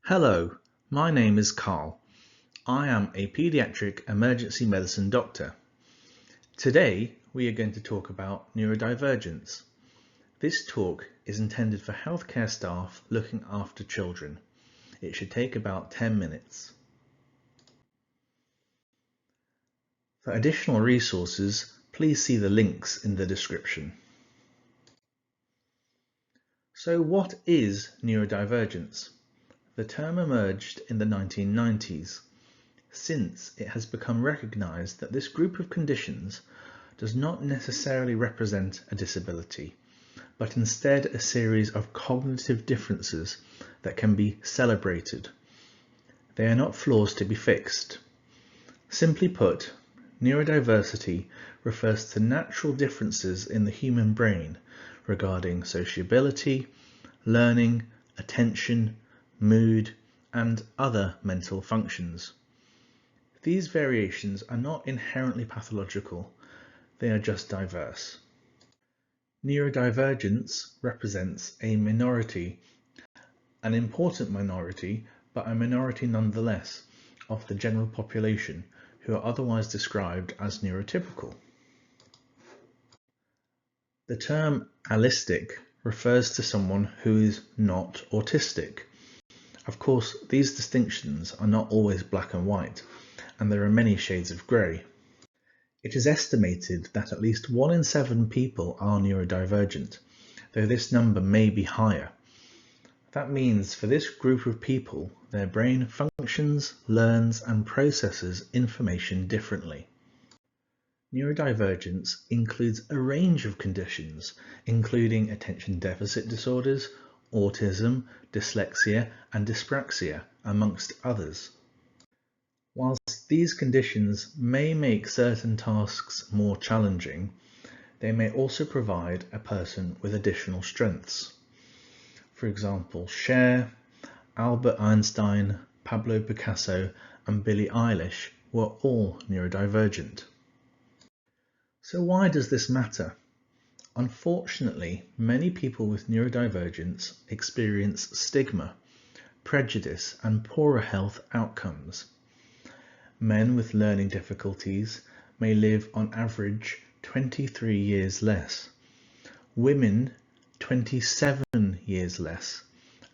Hello, my name is Carl. I am a paediatric emergency medicine doctor. Today we are going to talk about neurodivergence. This talk is intended for healthcare staff looking after children. It should take about 10 minutes. For additional resources, please see the links in the description. So what is neurodivergence? The term emerged in the 1990s. Since it has become recognized that this group of conditions does not necessarily represent a disability, but instead a series of cognitive differences that can be celebrated. They are not flaws to be fixed. Simply put, neurodiversity refers to natural differences in the human brain regarding sociability, learning, attention, mood, and other mental functions. These variations are not inherently pathological, they are just diverse. Neurodivergence represents a minority, an important minority, but a minority nonetheless, of the general population who are otherwise described as neurotypical. The term allistic refers to someone who is not autistic. Of course, these distinctions are not always black and white, and there are many shades of grey. It is estimated that at least 1 in 7 people are neurodivergent, though this number may be higher. That means for this group of people, their brain functions, learns, and processes information differently. Neurodivergence includes a range of conditions, including attention deficit disorders, autism, dyslexia, and dyspraxia, amongst others. Whilst these conditions may make certain tasks more challenging, they may also provide a person with additional strengths. For example, Cher, Albert Einstein, Pablo Picasso, and Billie Eilish were all neurodivergent. So why does this matter? Unfortunately, many people with neurodivergence experience stigma, prejudice, and poorer health outcomes. Men with learning difficulties may live on average 23 years less, women 27 years less,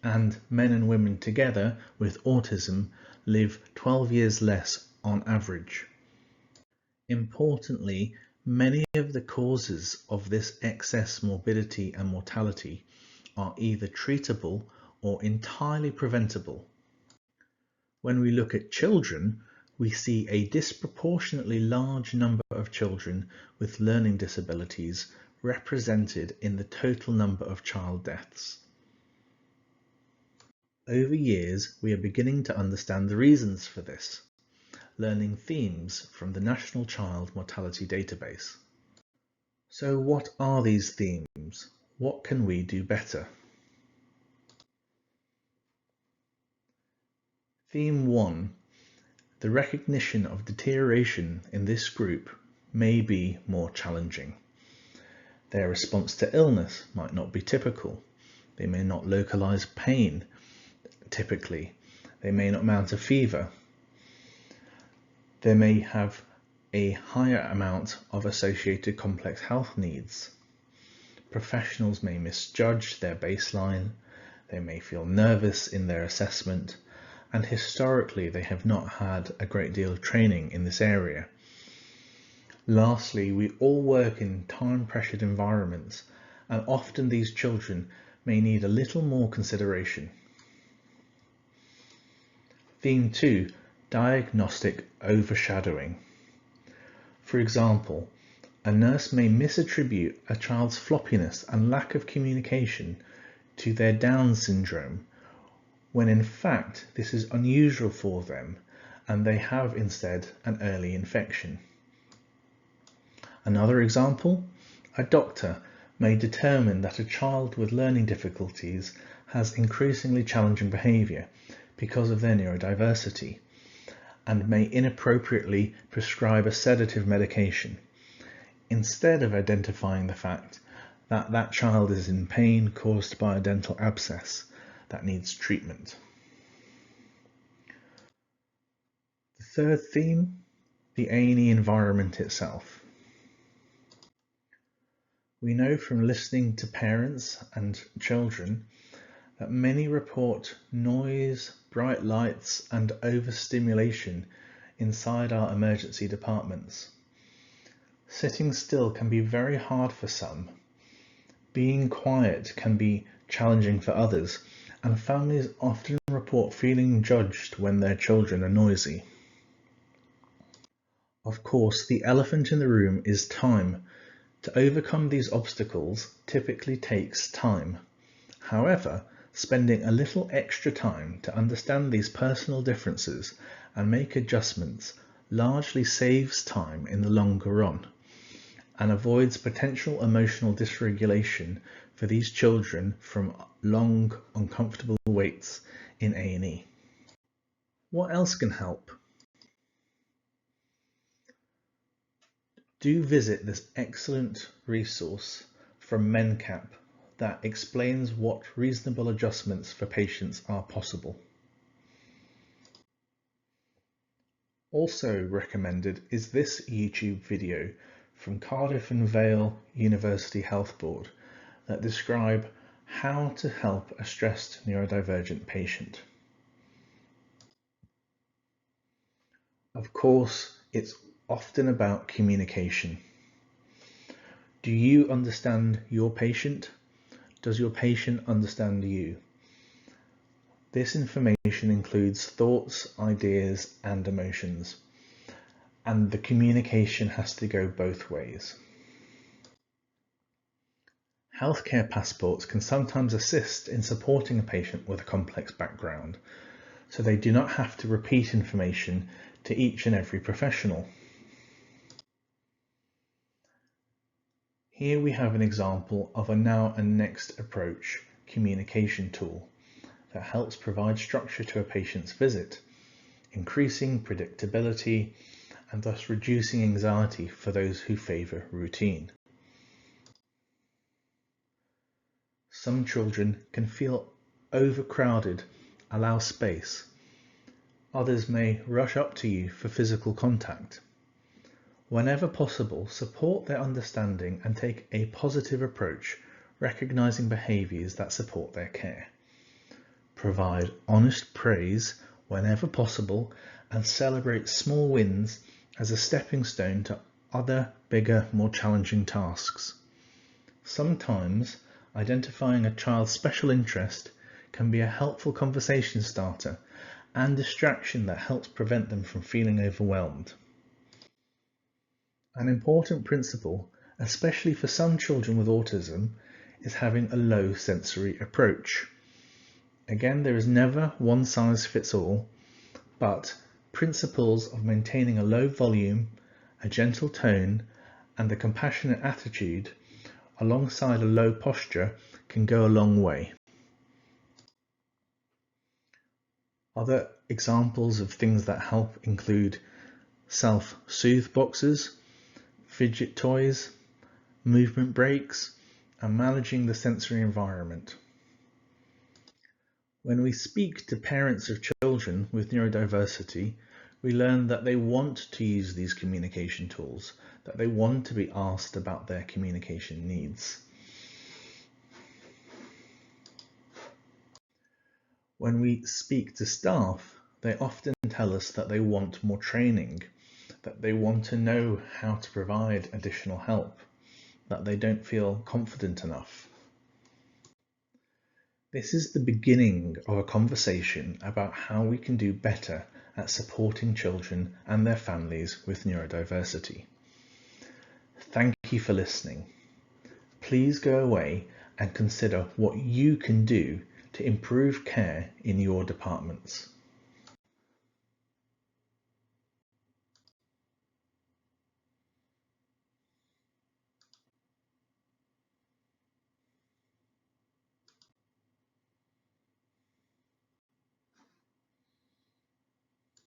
and men and women together with autism live 12 years less on average. Importantly, many of the causes of this excess morbidity and mortality are either treatable or entirely preventable. When we look at children, we see a disproportionately large number of children with learning disabilities represented in the total number of child deaths. Over years, we are beginning to understand the reasons for this, learning themes from the National Child Mortality Database. So what are these themes? What can we do better? Theme 1. The recognition of deterioration in this group may be more challenging. Their response to illness might not be typical. They may not localize pain typically. They may not mount a fever. They may have a higher amount of associated complex health needs. Professionals may misjudge their baseline. They may feel nervous in their assessment, and historically they have not had a great deal of training in this area. Lastly, we all work in time-pressured environments, and often these children may need a little more consideration. Theme 2. Diagnostic overshadowing. For example, a nurse may misattribute a child's floppiness and lack of communication to their Down syndrome, when in fact this is unusual for them and they have instead an early infection. Another example, a doctor may determine that a child with learning difficulties has increasingly challenging behaviour because of their neurodiversity, and may inappropriately prescribe a sedative medication, instead of identifying the fact that that child is in pain caused by a dental abscess that needs treatment. Third theme, the A&E environment itself. We know from listening to parents and children that many report noise, bright lights, and overstimulation inside our emergency departments. Sitting still can be very hard for some. Being quiet can be challenging for others, and families often report feeling judged when their children are noisy. Of course, the elephant in the room is time. To overcome these obstacles typically takes time. However, spending a little extra time to understand these personal differences and make adjustments largely saves time in the longer run and avoids potential emotional dysregulation for these children from long, uncomfortable waits in A&E. What else can help? Do visit this excellent resource from MenCap that explains what reasonable adjustments for patients are possible. Also recommended is this YouTube video from Cardiff and Vale University Health Board that describe how to help a stressed neurodivergent patient. Of course, it's often about communication. Do you understand your patient? Does your patient understand you? This information includes thoughts, ideas, and emotions, and the communication has to go both ways. Healthcare passports can sometimes assist in supporting a patient with a complex background, so they do not have to repeat information to each and every professional. Here we have an example of a now and next approach communication tool that helps provide structure to a patient's visit, increasing predictability and thus reducing anxiety for those who favour routine. Some children can feel overcrowded. Allow space. Others may rush up to you for physical contact. Whenever possible, support their understanding and take a positive approach, recognizing behaviours that support their care. Provide honest praise whenever possible and celebrate small wins as a stepping stone to other, bigger, more challenging tasks. Sometimes identifying a child's special interest can be a helpful conversation starter and distraction that helps prevent them from feeling overwhelmed. An important principle, especially for some children with autism, is having a low sensory approach. Again, there is never one size fits all, but principles of maintaining a low volume, a gentle tone, and a compassionate attitude alongside a low posture can go a long way. Other examples of things that help include self-soothe boxes, fidget toys, movement breaks, and managing the sensory environment. When we speak to parents of children with neurodiversity, we learn that they want to use these communication tools, that they want to be asked about their communication needs. When we speak to staff, they often tell us that they want more training, that they want to know how to provide additional help, that they don't feel confident enough. This is the beginning of a conversation about how we can do better at supporting children and their families with neurodiversity. Thank you for listening. Please go away and consider what you can do to improve care in your departments.